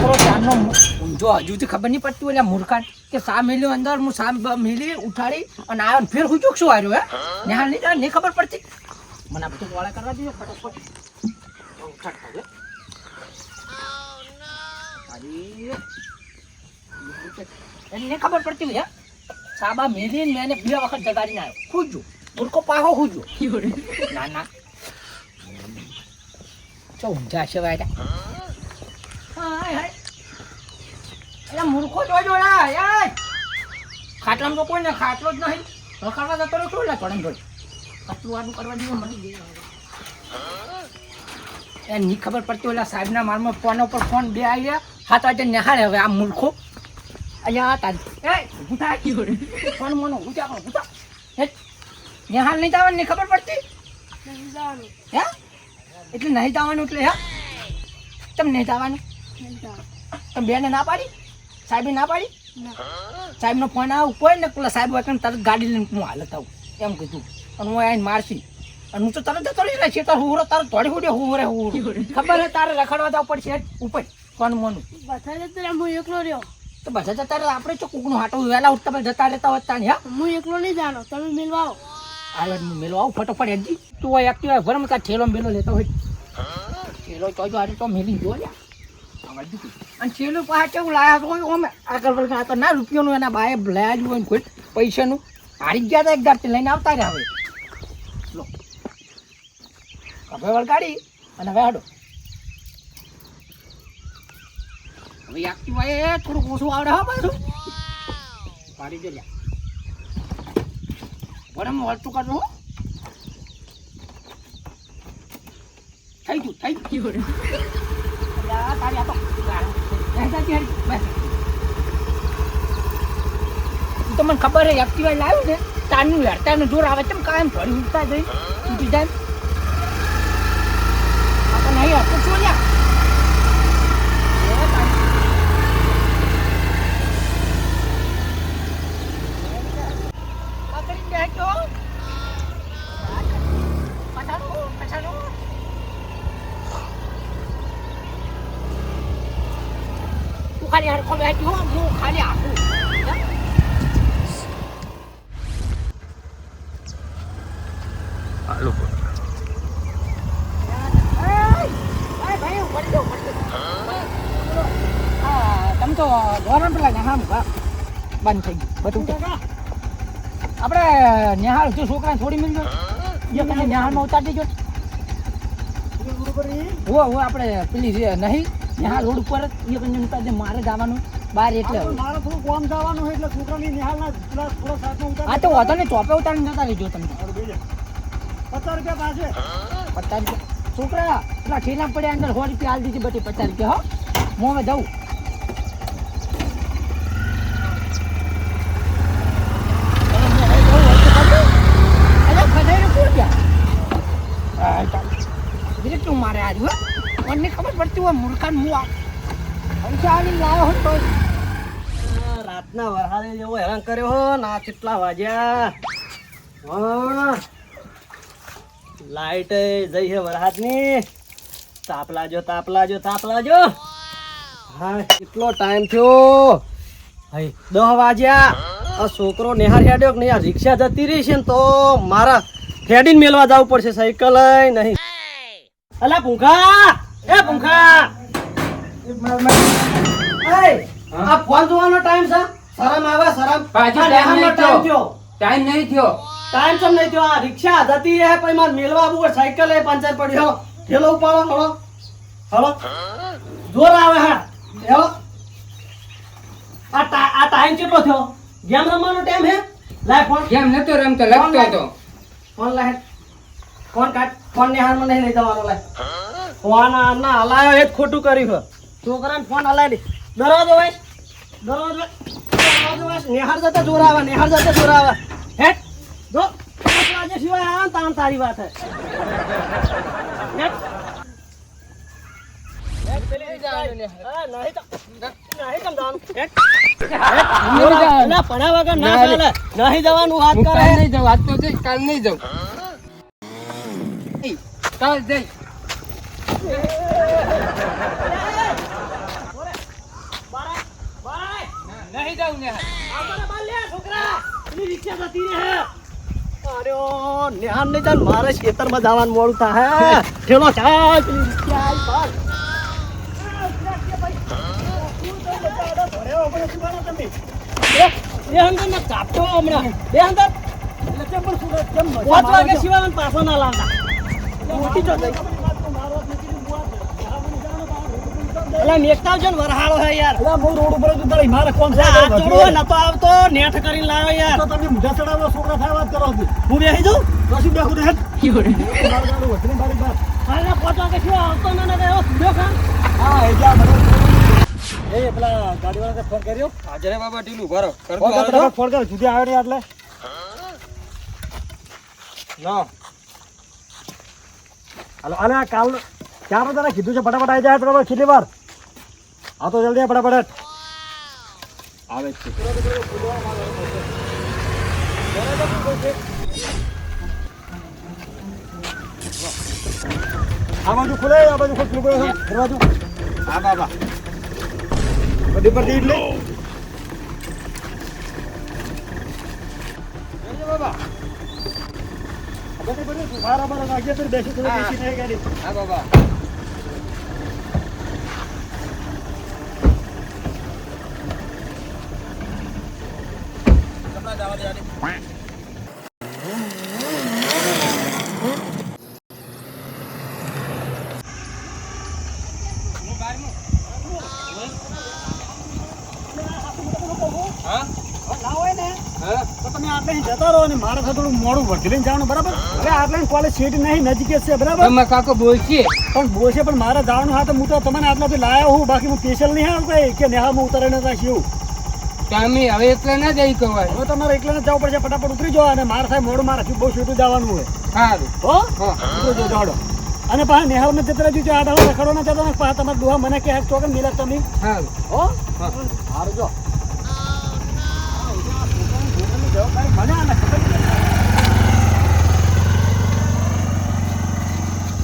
છોકરો ચારનો ઊંઝો હજુ ખબર નહીં પડતી એટલે મૂર્ખા કે સા મિલ્યો અંદર હું સા મિલી ઉઠાડી અને આવ્યો ફેર હું શું આવ્યો હે નેહાલ નહીં ખબર પડતી મને આ બધું વાળા કરવા દીધો ફટાફટ એને ખબર પડતી હે સાબા મેલીને મેં 2 વખત જગાડીને આવ્યો ખૂજો મૂર્ખો પાહો ખૂજો ના ના ચો ઊંઝા છે વાયડા હાય હાય એટલે મૂર્ખો જોજો યાર ખાટલામાં તો કોઈ ને ખાટલો જ નહીં રખડવા જતો રહ્યો કેવું લાગે પડે જોડે આટલું વાડું કરવા દીધું મને એ નહીં ખબર પડતી ઓલા સાહેબના મારમાં ફોન ઉપર ફોન 2 આવ્યા હાથ વાગે નિહાળે હવે આ મૂર્ખો અહીંયા તારી એ ઉઠા ગયો ફોન મોનો ઉઠા હે નિહાળ નહીં જવાનું નહીં ખબર પડતી હે એટલે નહીં જવાનું એટલે હે તમે નહીં જવાનું તમે બેને ના પાડી સાહેબે ના પાડી સાહેબનો ફોન આવ કોઈ ને પેલા સાહેબ વાંકને તરત ગાડી લઈને હું હાલત આવું એમ કીધું અને હું આવીને મારશી અને હું તો તરત જતો રહી છે તો હુરો તારે થોડી ખોટી હુરે ખબર હે તારે રખડવા જવું પડશે ઉપર કોણ મોનું બધા હું એકલો રહ્યો તો બધા જતા રહે આપણે તો કૂકનું હાટું વહેલા ઉઠતા જતા રહેતા હોતા ને હા હું એકલો નહીં જાણો તમે મિલવા આવો આવે મેલો આવું ફટોફટ હજી તું હોય એક્ટિવા ભરે તાર ઠેલો મેલો લેતો હોય ઠેલો ચોજો આજે તો મેલી જો લ્યા અને છેલ્લું પાછું કેવું લાયા હોય અમે આગળ વળગા તો ના રૂપિયાનું એના બાએ લાયા જ હોય ને કોઈ પૈસાનું હારી ગયા હતા એક ગાડી લઈને આવતા રહ્યા હવે લો હવે વળગાડી અને હવે હાડો હવે એક્ટિવા એ થોડુંક ઓછું આવડે હા પાછું પાડી દે લ્યા બરાબર વળતું કરજો હો થઈ ગયું તારી આ તો મને ખબર હે એક્ટિવા લાવ્યું ને તારનું હેરતા ને જોર આવે તેમ કાયમ ભરી ઉઠતા જઈ તૂટી જાય આપણે નહીં હરતો છો લ્યા ખાલી હરખો બેઠી હો હું ખાલી આખું હાલો તમે તો ધોરણ પેલા નેહાળ બંધ થઈ ગયું બધું આપણે નેહાળ જો છોકરાને થોડી મિલજો જે તમે નેહાળમાં ઉતારી દેજો હો આપણે પેલી નહીં નેહાળ રોડ ઉપર જ ઉતારી મારે જવાનું બહાર એટલે મારે થોડું કોમ જવાનું હોય એટલે છોકરાની નિહાળના થોડો સાથમાં ઉતાર હા તો વાંધો નહીં ચોપે ઉતારીને જતા રહેજો તમે 50 રૂપિયા પાસે 50 રૂપિયા છોકરા પેલા ઠેલા પડ્યા અંદર 100 રૂપિયા હાલ દીધી બધી 50 રૂપિયા હો હું હવે જવું તું મારે આજ મને ખબર પડતી હોય મૂર્ખાન હું પૈસા લાવ્યો હોય તો રાતના વરસાદે જેવો હેરાન કર્યો હો ના કેટલા વાગ્યા લાઈટ જઈ છે વરસાદની તાપ લાજો હા કેટલો ટાઈમ થયો હાય 10 વાગ્યા આ છોકરો નિહાળ હેડ્યો કે નહીં આ રિક્ષા જતી રહી છે ને તો મારા હેડીને મેલવા જવું પડશે સાયકલ નહીં અલા પૂંખા એ પૂંખા આ ફોન જોવાનો ટાઈમ છે શરમ આવે શરમ પાછો ટાઈમ નહીં થયો ટાઈમ નહીં થયો આ રિક્ષા જતી હે પછી મારે મેલવા આવું સાયકલ એ પંચર પડ્યો ઠેલો ઉપાડો હળો જોર આવે હા હેલો આ ટાઈમ કેટલો થયો ગેમ રમવાનો ટાઈમ હે લાય ફોન કેમ નતો રમતો લખતો હતો ફોન લાય ફોન કાઢ ફોન ને હાથમાં નહીં લઈ જવાનો લાય ફોન ના હલાયો એ જ ખોટું કર્યું છે છોકરાને ફોન હલાય દે દરવાજો ભાઈ નિહાળ જતા જોર આવે હે જો 5 વાગે સિવાય આવે તાણ તારી વાત હે નહીં જવાનું વાત કરે નહીં જાવ આજ તો જઈ કાલ નહીં જાવ કાલ જઈ નહીં જાઉં ને આવતાને બાર લે છોકરા પેલી રિક્ષા જતી રહે અરે ઓ નેહાન ને જાન મારે ખેતરમાં જવાનું મોડું થાય હે ઠેલો ચાલ પેલી રિક્ષા આઈ બાર બે અંદર ને કાપતો હમણાં બે અંદર એટલે કેમ પણ સુરત કેમ 5 વાગે સિવાય પાછો ના લાવતા મોટી તો થઈ અલા મેકતા આવજો ને વરહાળો હે યાર અલા બહુ રોડ ઉપર જ ઉતરી મારે કોણ છે આ ચોડો નતો આવતો નેઠ કરીને લાવ્યો યાર તો તમે મુઢા ચડાવો છોકરા થાય વાત કરો હું બેહી જાઉં પછી બેહું રે યોડે માર ગાડું વતની બારી બાર હાલના 5 વાગે સિવાય આવતો ના ગયો સુડ્યો ખાન હા એ જા બરો એ પેલા ગાડીવાળાને ફોન કર્યો હાજરે બાબા ઢીલું ભરો ફોન કર જુદી આવ્યો નહીં એટલે ના હાલો અલે કાલ ક્યાં તને કીધું છે ફટાફટ આવી જાય બરાબર કેટલી વાર આ તો જલ્દી ફટાફટ આવે છે આ બાજુ ખુલે આ બાજુ ખુલે દરવાજો હા બાબા બધી પર દીડ લે બાબા બધી બધી બરાબર આગે તો બેસી તો બેસી નહીં ગાડી હા બાબા મારે થોડું મોડું વધી લઈને જવાનું બરાબર હવે આટલા કોલેજ સીટ નહીં નજીક જ છે બરાબર કાકો બોલશે પણ બોલશે પણ મારે જવાનું હા તો હું તો તમને આટલાથી લાવ્યો હું બાકી હું સ્પેશિયલ નહીં આવ્યો કઈ કે નેહામાં ઉતારીને રાખ્યું તમે હવે એટલે ના જઈ કવાય હવે તમારે એકલાને જવું પડશે ફટાફટ ઉતરી જાઓ અને મારે થાય મોડું મારે બહુ સીધું જવાનું હોય સારું હો ઉતરી જાઓ અને પાછા નેહાલમાં જતા રહેજો આ દાડો રખડો ના જતો પાછા તમારે દુહા મને કે ચોકન મિલા તમે સારું હો સારું જો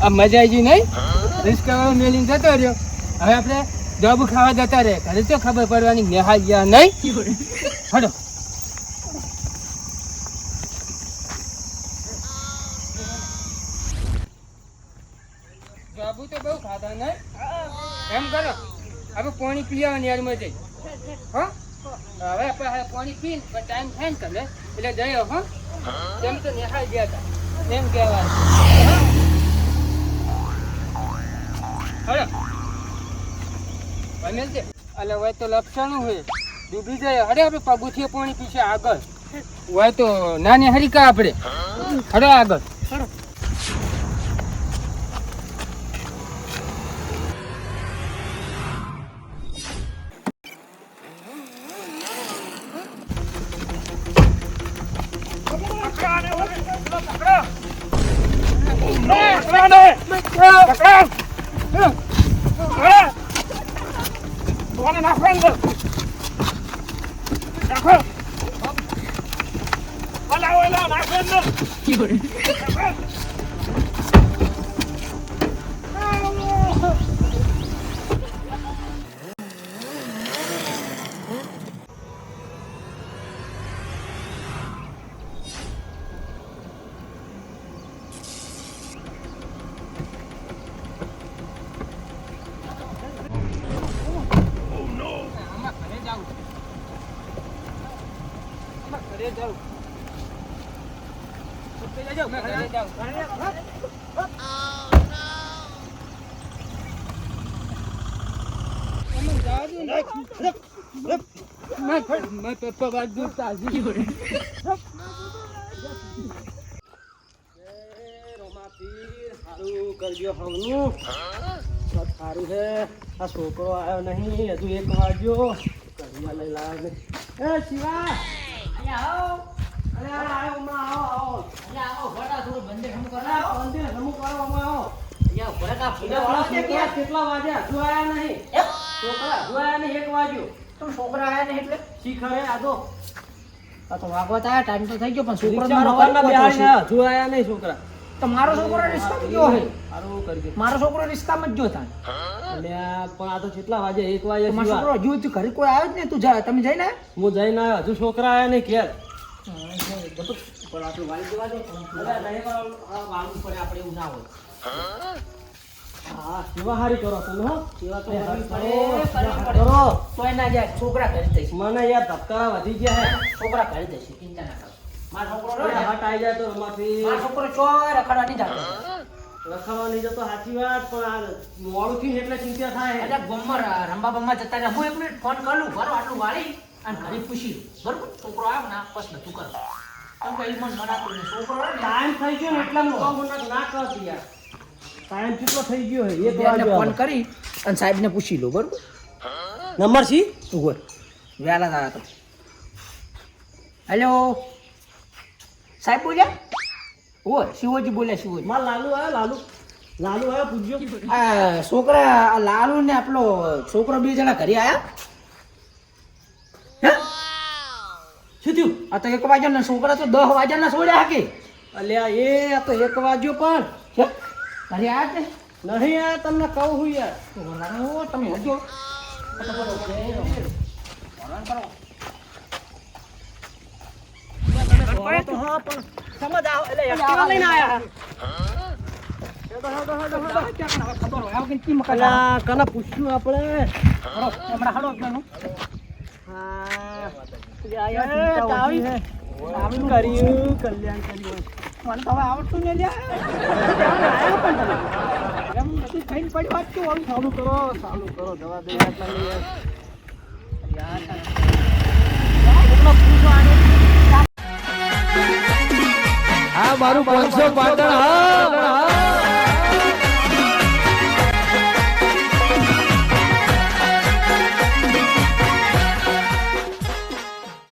આ મજા આવી ગઈ નહીં રિસ્કા મેલીને જતો રહ્યો હવે આપણે જોબ ખાવા જતા રહે ઘરે તો ખબર પડવાની નેહાલ ગયા નહીં હડો જોબુ તો બહુ ખાધા નહીં એમ કરો હવે પાણી પીવા યારમાં જઈ હો હવે આપણે પાણી પીને ટાઈમ થાય ને તમે એટલે જયો હો તેમ તો નેહાલ ગયા હતા એમ કહેવાય હડો બનેલ છે એટલે હોય તો લક્ષણ હોય ડૂબી જાય હડે આપણે પગુથી પાણી પીશે આગળ હોય તો નાની હરીકા આપણે હડો આગળ સારું છે આ છોકરો આવ્યો નહીં હજુ 1 વાગ્યો ઘરમાં લઈ લાવે એ શિવા આવો અરે આવો માં આવો આવો ભડા થોડું બંદે હમ કરો બંદે હમ કરો માં આવો યા ભડા કેટલા વાગ્યા હજુ આયા નહીં છોકરા હજુ આયા નહીં 1 વાગ્યો તો છોકરા આયા નહીં એટલે શીખરે આજો આ તો વાગવા તા ટાઈમ તો થઈ ગયો પણ છોકરો મારો કારના બિહારી હજુ આયા નહીં છોકરા તો મારો છોકરો રિસ્કામાં ગયો હે સારું કરજો મારો છોકરો રિસ્કામાં જ ગયો તાન અલ્યા પણ આ તો કેટલા વાગે 1 વાગે તો મારો છોકરો હજુ તો ઘરે કોઈ આવ્યો જ નહીં તું જા તમે જઈને આવ્યા? હું જઈને આવ્યો હજુ છોકરા આયા નહીં ઘેર પણ આપણે વાળી દેવા દો અલ્યા, નહીં પણ આ વાળવું પડે આપણે એવું ના હોય હા સેવા હારી કરો તમે હો સેવા તો કરવી પડે કરો તોય ના જાય છોકરા ઘરે જઈશ મને યાર ધબકારા વધી ગયા હે છોકરા ઘરે જઈશ ચિંતા ના કરો મારો છોકરો રહ્યો ને, હટ આવી જાય તો એમાંથી મારો છોકરો ચોય રખડવા નહીં જતો લખવા નહીં જતો સાચી વાત પણ આ મોડું થયું એટલે ચિંતા થાય અરે ગોમર રંબા બમ્મા જતા રહ્યા હું એક મિનિટ ફોન કરું બરો આટલું વાળી અને ઘરે પૂછી લઉં બરોબર છોકરો આવ્યો ને બસ બધું કરો કેમ કે ઈ મન મનાતું નહીં છોકરો રહ્યો ને, ટાઈમ થઈ ગયો ને એટલા ના કરતી યાર ટાઈમ કેટલો થઈ ગયો હે 1 એને વાગ્યો ફોન કરી અને સાહેબને પૂછી લો બરોબર નંબર સી તું બોલ વહેલા આવ્યા તો હેલો સાહેબ બોલ્યા ઓય શિવજી બોલ્યા શિવજી માર લાલુ આવ્યો પૂછજો આ છોકરા આ લાલુ ને આપણો છોકરો 2 જણા ઘરે આયા હે શું થયું આ તો 1 વાગ્યાના છોકરા તો 10 વાગ્યાના છોડ્યા કે અલ્યા એ આ તો 1 વાગ્યો પણ છે ઘરે આયા છે નહીં આ તમને કહું હું યાર તો બોલાવો તમે હજો તો હા પણ સમજ આવ એટલે એક્ટિવા લઈને આયા ખબર હોય કે કી મકા અલા કને પૂછ્યું આપણે હમણાં હડો પેલું હા તાવી કર્યું કલ્યાણ કર્યું મને તો હવે આવડતું ને લ્યા એમ નથી ખાઈને પડી વાત કે ઓલું ચાલુ કરો દવા દે આટલા લઈ યાર આ મારું 500 પાટણ હા